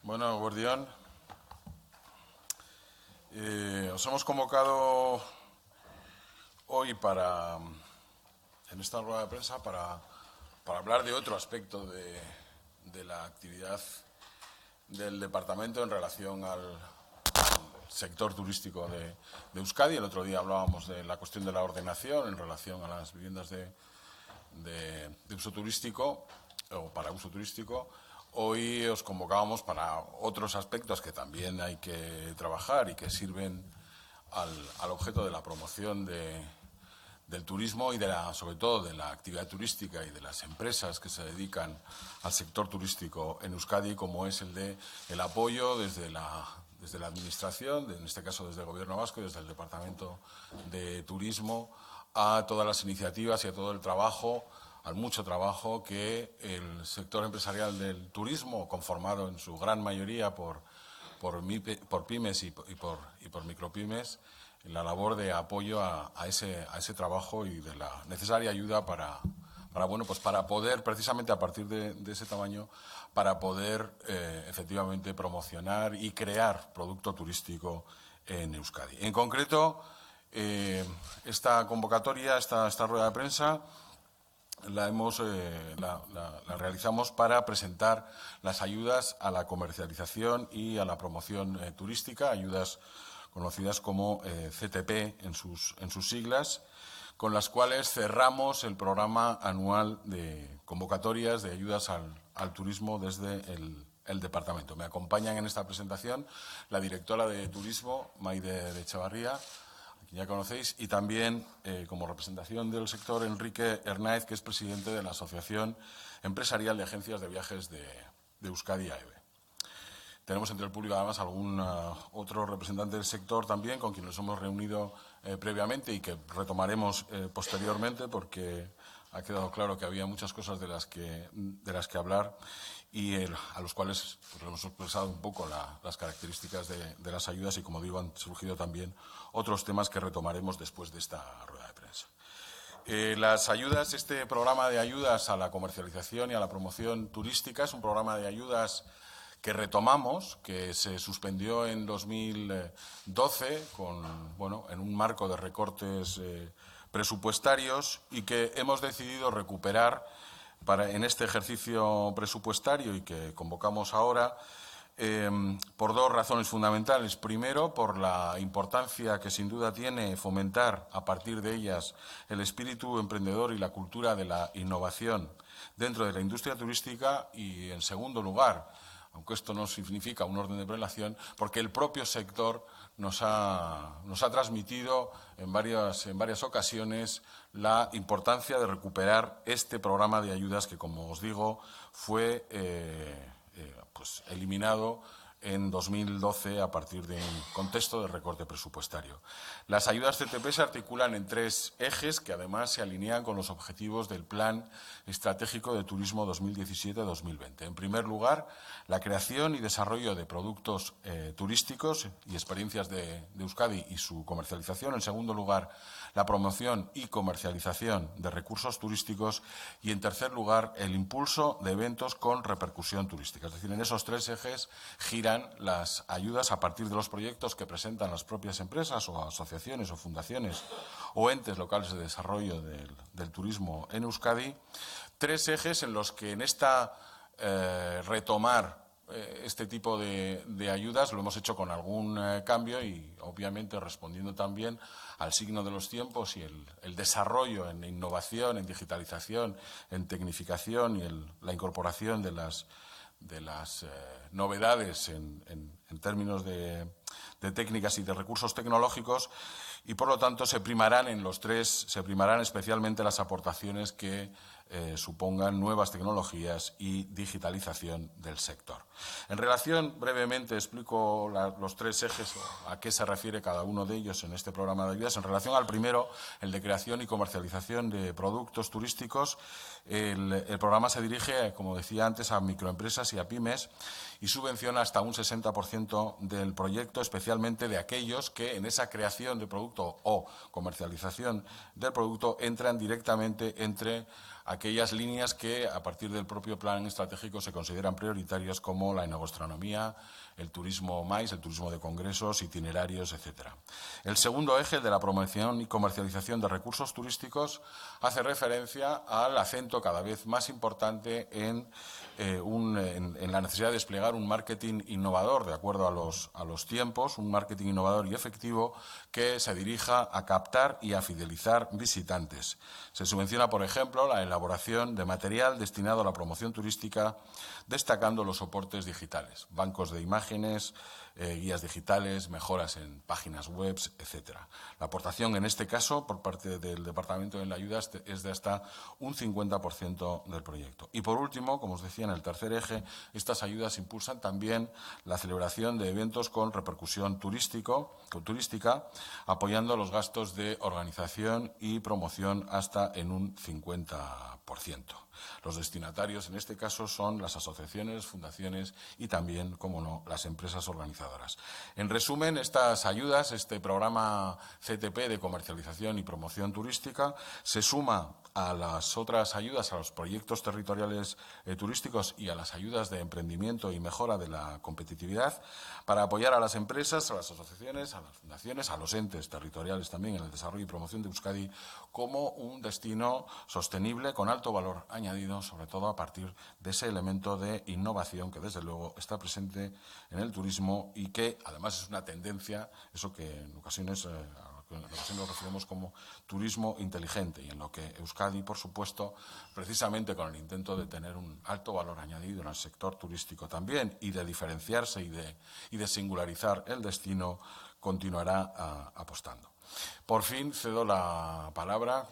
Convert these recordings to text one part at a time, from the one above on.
Bueno, Guardián, os hemos convocado hoy en esta rueda de prensa para hablar de otro aspecto de la actividad del departamento en relación al sector turístico de Euskadi. El otro día hablábamos de la cuestión de la ordenación en relación a las viviendas de uso turístico o para uso turístico. Hoy os convocábamos para otros aspectos que también hay que trabajar y que sirven al objeto de la promoción del turismo y sobre todo de la actividad turística y de las empresas que se dedican al sector turístico en Euskadi, como es el apoyo desde la Administración, en este caso desde el Gobierno vasco y desde el Departamento de Turismo, a todas las iniciativas y a todo el trabajo, al mucho trabajo que el sector empresarial del turismo, conformado en su gran mayoría por pymes y por micropymes, en la labor de apoyo a ese trabajo y de la necesaria ayuda para poder, precisamente a partir de ese tamaño, para poder efectivamente promocionar y crear producto turístico en Euskadi. En concreto, esta convocatoria, esta rueda de prensa, la realizamos para presentar las ayudas a la comercialización y a la promoción turística, ayudas conocidas como CTP en sus siglas, con las cuales cerramos el programa anual de convocatorias de ayudas al turismo desde el departamento. Me acompañan en esta presentación la directora de Turismo, Maide de Echevarría, ya conocéis, y también, como representación del sector, Enrique Hernáez, que es presidente de la Asociación Empresarial de Agencias de Viajes de Euskadi, AEVE. Tenemos entre el público, además, algún otro representante del sector también, con quien nos hemos reunido previamente y que retomaremos posteriormente, porque ha quedado claro que había muchas cosas de las que hablar y a los cuales pues, hemos expresado un poco las características de las ayudas y, como digo, han surgido también otros temas que retomaremos después de esta rueda de prensa. Las ayudas, este programa de ayudas a la comercialización y a la promoción turística es un programa de ayudas que retomamos, que se suspendió en 2012 en un marco de recortes presupuestarios y que hemos decidido recuperar en este ejercicio presupuestario y que convocamos ahora por dos razones fundamentales. Primero, por la importancia que sin duda tiene fomentar a partir de ellas el espíritu emprendedor y la cultura de la innovación dentro de la industria turística y, en segundo lugar, aunque esto no significa un orden de prelación, porque el propio sector nos ha transmitido en varias ocasiones la importancia de recuperar este programa de ayudas que, como os digo, fue eliminado en 2012 a partir de un contexto de recorte presupuestario. Las ayudas CTP se articulan en tres ejes que además se alinean con los objetivos del Plan Estratégico de Turismo 2017-2020. En primer lugar, la creación y desarrollo de productos turísticos y experiencias de Euskadi y su comercialización. En segundo lugar, la promoción y comercialización de recursos turísticos. Y, en tercer lugar, el impulso de eventos con repercusión turística. Es decir, en esos tres ejes giran las ayudas a partir de los proyectos que presentan las propias empresas o asociaciones o fundaciones o entes locales de desarrollo del turismo en Euskadi. Tres ejes en los que en esta retomar este tipo de ayudas lo hemos hecho con algún cambio y, obviamente, respondiendo también al signo de los tiempos y el desarrollo en innovación, en digitalización, en tecnificación y la incorporación de las novedades en términos de técnicas y de recursos tecnológicos, y por lo tanto se primarán especialmente las aportaciones que supongan nuevas tecnologías y digitalización del sector. En relación, brevemente explico los tres ejes, a qué se refiere cada uno de ellos en este programa de ayudas. En relación al primero, el de creación y comercialización de productos turísticos, el programa se dirige, como decía antes, a microempresas y a pymes y subvenciona hasta un 60% del proyecto, especialmente de aquellos que en esa creación de producto o comercialización del producto entran directamente entre aquellas líneas que a partir del propio plan estratégico se consideran prioritarias, como la enogastronomía, el turismo MAIS, el turismo de congresos, itinerarios, etc. El segundo eje, de la promoción y comercialización de recursos turísticos, hace referencia al acento cada vez más importante en la necesidad de desplegar un marketing innovador de acuerdo a los tiempos, un marketing innovador y efectivo que se dirija a captar y a fidelizar visitantes. Se subvenciona, por ejemplo, la elaboración de material destinado a la promoción turística, destacando los soportes digitales, bancos de imágenes, guías digitales, mejoras en páginas web, etc. La aportación, en este caso, por parte del Departamento en la ayuda es de hasta un 50% del proyecto. Y, por último, como os decía, en el tercer eje, estas ayudas impulsan también la celebración de eventos con repercusión turística, apoyando los gastos de organización y promoción hasta en un 50%. Los destinatarios, en este caso, son las asociaciones, fundaciones y también, como no, las empresas organizadoras. En resumen, estas ayudas, este programa CTP de comercialización y promoción turística, se suma a las otras ayudas, a los proyectos territoriales turísticos y a las ayudas de emprendimiento y mejora de la competitividad, para apoyar a las empresas, a las asociaciones, a las fundaciones, a los entes territoriales también en el desarrollo y promoción de Euskadi como un destino sostenible con alto valor añadido, sobre todo a partir de ese elemento de innovación que, desde luego, está presente en el turismo y que, además, es una tendencia, eso que en ocasiones nos referimos como turismo inteligente, y en lo que Euskadi, por supuesto, precisamente con el intento de tener un alto valor añadido en el sector turístico también y de diferenciarse y de singularizar el destino, continuará apostando. Por fin cedo la palabra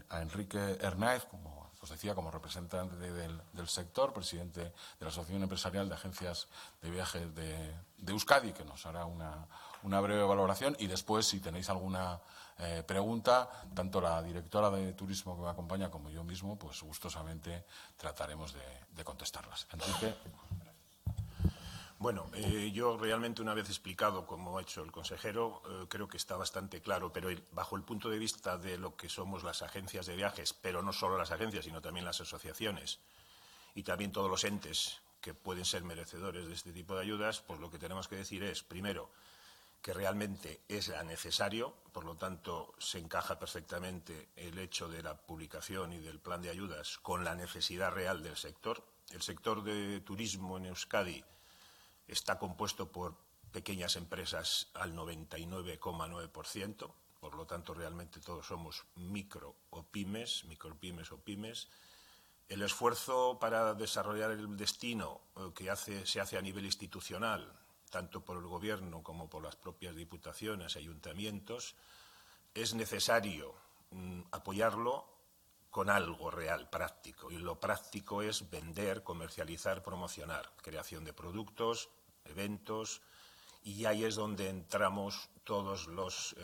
a Enrique Hernáez, como os decía, como representante del sector, presidente de la Asociación Empresarial de Agencias de Viajes de Euskadi, que nos hará una breve valoración, y después, si tenéis alguna pregunta, tanto la directora de turismo que me acompaña como yo mismo, pues gustosamente trataremos de contestarlas. Enrique. Bueno, yo realmente, una vez explicado como ha hecho el consejero, creo que está bastante claro, pero bajo el punto de vista de lo que somos las agencias de viajes, pero no solo las agencias, sino también las asociaciones y también todos los entes que pueden ser merecedores de este tipo de ayudas, pues lo que tenemos que decir es, primero, que realmente es necesario, por lo tanto, se encaja perfectamente el hecho de la publicación y del plan de ayudas con la necesidad real del sector. El sector de turismo en Euskadi está compuesto por pequeñas empresas al 99,9%, por lo tanto, realmente todos somos micropymes o pymes. El esfuerzo para desarrollar el destino se hace a nivel institucional, tanto por el Gobierno como por las propias diputaciones, ayuntamientos, es necesario apoyarlo con algo real, práctico. Y lo práctico es vender, comercializar, promocionar, creación de productos, eventos, y ahí es donde entramos todos los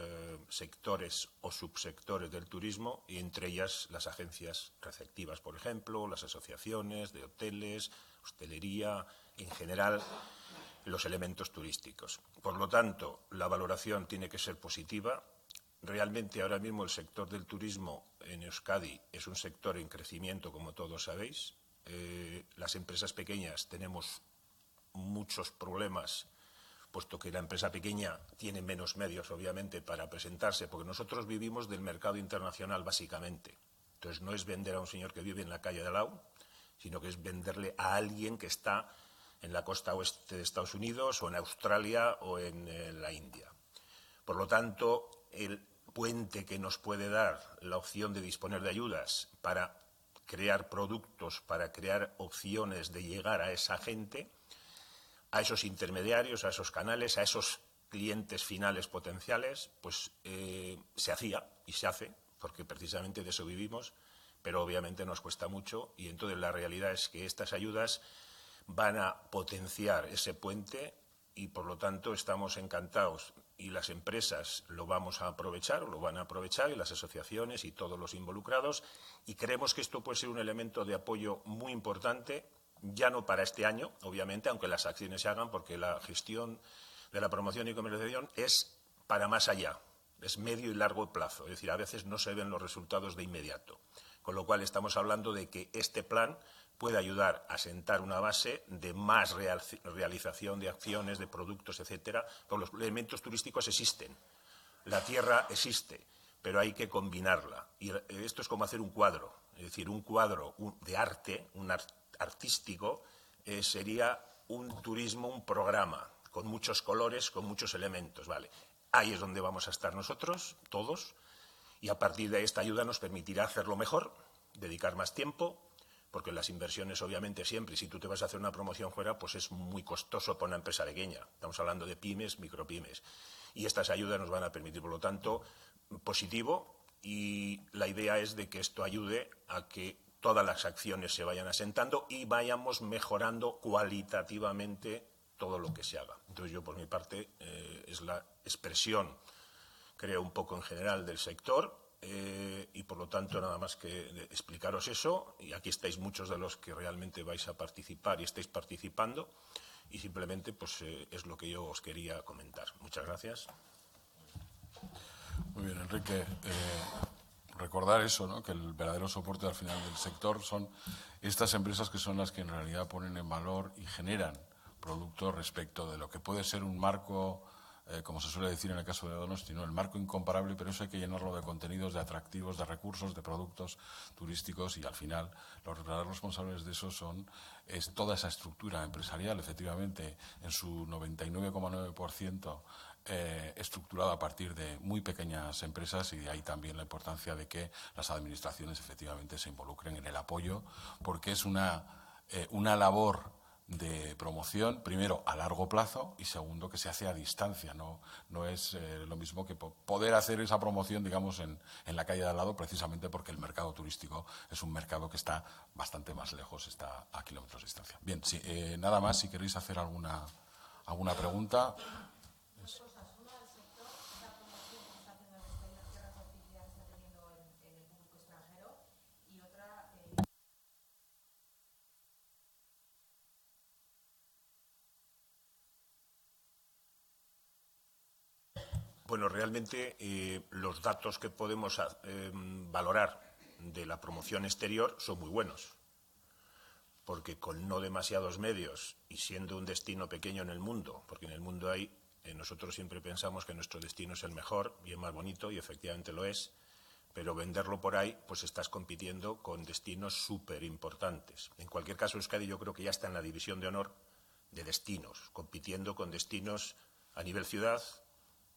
sectores o subsectores del turismo, y entre ellas las agencias receptivas, por ejemplo, las asociaciones de hoteles, hostelería, en general los elementos turísticos. Por lo tanto, la valoración tiene que ser positiva. Realmente ahora mismo el sector del turismo en Euskadi es un sector en crecimiento, como todos sabéis. Las empresas pequeñas tenemos muchos problemas, puesto que la empresa pequeña tiene menos medios, obviamente, para presentarse, porque nosotros vivimos del mercado internacional, básicamente. Entonces, no es vender a un señor que vive en la calle de al lado, sino que es venderle a alguien que está en la costa oeste de Estados Unidos o en Australia o en la India. Por lo tanto, el puente que nos puede dar la opción de disponer de ayudas para crear productos, para crear opciones de llegar a esa gente, a esos intermediarios, a esos canales, a esos clientes finales potenciales, pues se hacía y se hace, porque precisamente de eso vivimos, pero obviamente nos cuesta mucho, y entonces la realidad es que estas ayudas van a potenciar ese puente y, por lo tanto, estamos encantados, y las empresas lo vamos a aprovechar, o lo van a aprovechar, y las asociaciones y todos los involucrados, y creemos que esto puede ser un elemento de apoyo muy importante, ya no para este año, obviamente, aunque las acciones se hagan, porque la gestión de la promoción y comercialización es para más allá, es medio y largo plazo, es decir, a veces no se ven los resultados de inmediato. Con lo cual estamos hablando de que este plan puede ayudar a sentar una base de más realización de acciones, de productos, etcétera. Porque los elementos turísticos existen, la tierra existe, pero hay que combinarla. Y esto es como hacer un cuadro, es decir, un cuadro de arte, artístico, sería un turismo, un programa, con muchos colores, con muchos elementos. ¿Vale? Ahí es donde vamos a estar nosotros, todos, y a partir de esta ayuda nos permitirá hacerlo mejor, dedicar más tiempo, porque las inversiones, obviamente, siempre, si tú te vas a hacer una promoción fuera, pues es muy costoso para una empresa pequeña. Estamos hablando de pymes, micropymes. Y estas ayudas nos van a permitir, por lo tanto, positivo, y la idea es de que esto ayude a que todas las acciones se vayan asentando y vayamos mejorando cualitativamente todo lo que se haga. Entonces, yo, por mi parte, es la expresión, creo, un poco en general del sector. Y por lo tanto nada más que explicaros eso, y aquí estáis muchos de los que realmente vais a participar y estáis participando, y simplemente pues es lo que yo os quería comentar. Muchas gracias. Muy bien, Enrique. Recordar eso, ¿no? Que el verdadero soporte al final del sector son estas empresas que son las que en realidad ponen en valor y generan productos respecto de lo que puede ser un marco, como se suele decir en el caso de Donosti, ¿no? El marco incomparable, pero eso hay que llenarlo de contenidos, de atractivos, de recursos, de productos turísticos, y al final los verdaderos responsables de eso es toda esa estructura empresarial, efectivamente, en su 99,9%. Estructurado a partir de muy pequeñas empresas, y de ahí también la importancia de que las administraciones efectivamente se involucren en el apoyo, porque es una labor de promoción, primero a largo plazo y segundo que se hace a distancia. No es lo mismo que poder hacer esa promoción, digamos, en la calle de al lado, precisamente porque el mercado turístico es un mercado que está bastante más lejos, está a kilómetros de distancia. Bien, sí, nada más, si queréis hacer alguna pregunta. Bueno, realmente los datos que podemos valorar de la promoción exterior son muy buenos, porque con no demasiados medios y siendo un destino pequeño en el mundo, porque en el mundo hay, nosotros siempre pensamos que nuestro destino es el mejor y el más bonito, y efectivamente lo es, pero venderlo por ahí, pues estás compitiendo con destinos súper importantes. En cualquier caso, Euskadi yo creo que ya está en la división de honor de destinos, compitiendo con destinos a nivel ciudad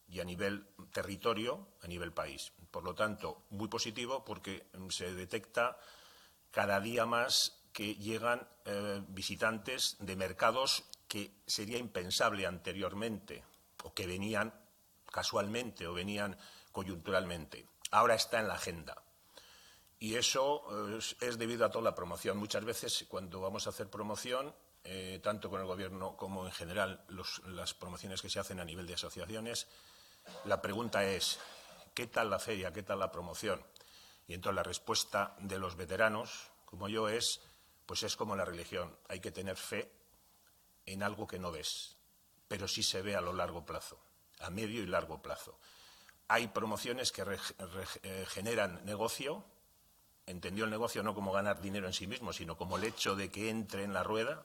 y a nivel territorio, a nivel país. Por lo tanto, muy positivo, porque se detecta cada día más que llegan visitantes de mercados que sería impensable anteriormente, o que venían casualmente o venían coyunturalmente. Ahora está en la agenda. Y eso es debido a toda la promoción. Muchas veces, cuando vamos a hacer promoción, tanto con el Gobierno como en general las promociones que se hacen a nivel de asociaciones, la pregunta es, ¿qué tal la feria? ¿Qué tal la promoción? Y entonces la respuesta de los veteranos, como yo, pues es como la religión. Hay que tener fe en algo que no ves, pero sí se ve a lo largo plazo, a medio y largo plazo. Hay promociones que generan negocio, entendió el negocio no como ganar dinero en sí mismo, sino como el hecho de que entre en la rueda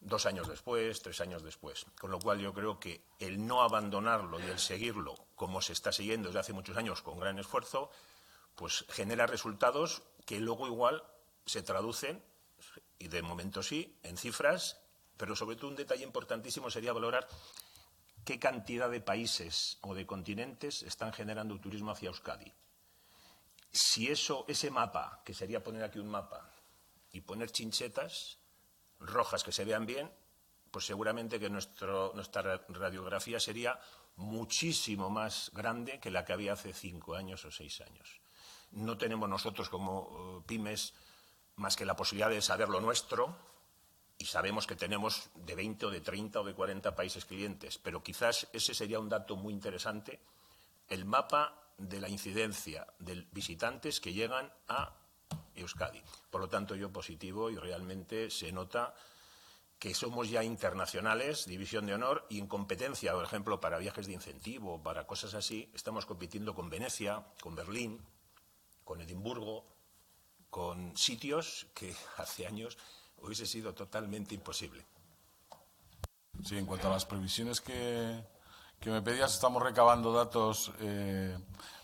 2 años después, 3 años después. Con lo cual yo creo que el no abandonarlo y el seguirlo como se está siguiendo desde hace muchos años con gran esfuerzo, pues genera resultados que luego igual se traducen, y de momento sí, en cifras, pero sobre todo un detalle importantísimo sería valorar qué cantidad de países o de continentes están generando turismo hacia Euskadi. Si ese mapa, que sería poner aquí un mapa y poner chinchetas rojas que se vean bien, pues seguramente que nuestra radiografía sería muchísimo más grande que la que había hace 5 años o 6 años. No tenemos nosotros como pymes más que la posibilidad de saber lo nuestro, y sabemos que tenemos de 20 o de 30 o de 40 países clientes, pero quizás ese sería un dato muy interesante, el mapa de la incidencia de visitantes que llegan a Euskadi. Por lo tanto, yo positivo, y realmente se nota que somos ya internacionales, división de honor, y en competencia, por ejemplo, para viajes de incentivo, para cosas así, estamos compitiendo con Venecia, con Berlín, con Edimburgo, con sitios que hace años hubiese sido totalmente imposible. Sí, en cuanto a las previsiones que me pedías, estamos recabando datos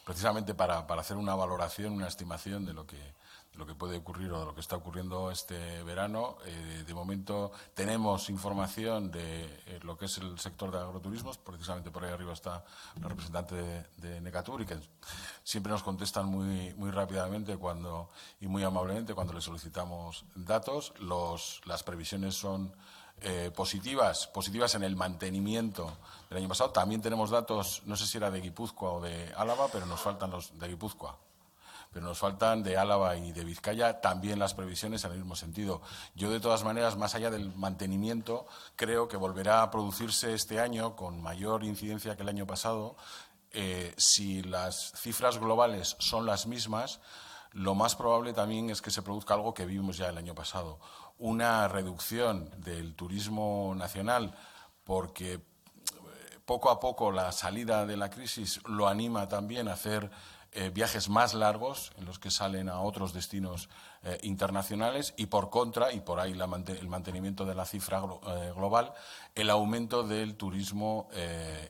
precisamente para hacer una valoración, una estimación de lo que puede ocurrir o de lo que está ocurriendo este verano. De momento tenemos información de lo que es el sector de agroturismos. Precisamente por ahí arriba está la representante de Necatur, y que siempre nos contestan muy rápidamente y muy amablemente cuando les solicitamos datos. Las previsiones son positivas en el mantenimiento del año pasado. También tenemos datos, no sé si era de Guipúzcoa o de Álava, pero nos faltan los de Guipúzcoa. Pero nos faltan de Álava y de Vizcaya también las previsiones en el mismo sentido. Yo, de todas maneras, más allá del mantenimiento, creo que volverá a producirse este año con mayor incidencia que el año pasado. Si las cifras globales son las mismas, lo más probable también es que se produzca algo que vimos ya el año pasado, una reducción del turismo nacional, porque poco a poco la salida de la crisis lo anima también a hacer viajes más largos en los que salen a otros destinos internacionales, y por contra, y por ahí el mantenimiento de la cifra global, el aumento del turismo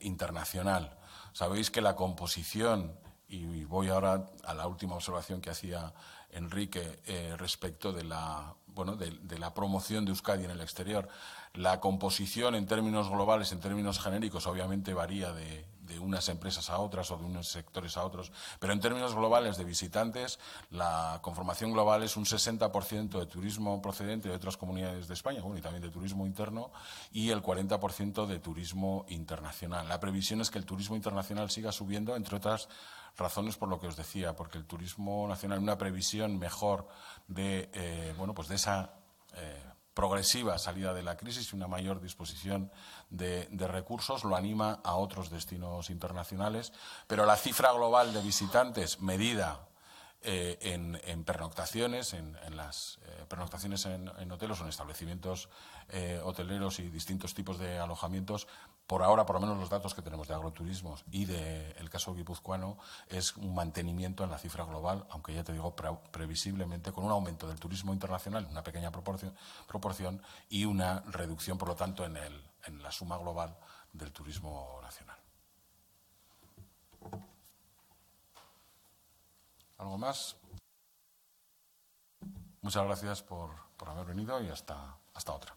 internacional. Sabéis que la composición, y voy ahora a la última observación que hacía Enrique respecto de la promoción de Euskadi en el exterior. La composición en términos globales, en términos genéricos, obviamente varía de unas empresas a otras o de unos sectores a otros, pero en términos globales de visitantes, la conformación global es un 60% de turismo procedente de otras comunidades de España, y también de turismo interno, y el 40% de turismo internacional. La previsión es que el turismo internacional siga subiendo, entre otras razones por lo que os decía, porque el turismo nacional, una previsión mejor de esa progresiva salida de la crisis y una mayor disposición de recursos, lo anima a otros destinos internacionales, pero la cifra global de visitantes medida en pernoctaciones, en las pernoctaciones en hoteles o en establecimientos hoteleros y distintos tipos de alojamientos, por ahora, por lo menos los datos que tenemos de agroturismos y del caso guipuzcoano, es un mantenimiento en la cifra global, aunque ya te digo, previsiblemente con un aumento del turismo internacional, una pequeña proporción, y una reducción, por lo tanto, en la suma global del turismo nacional. ¿Algo más? Muchas gracias por haber venido y hasta otra.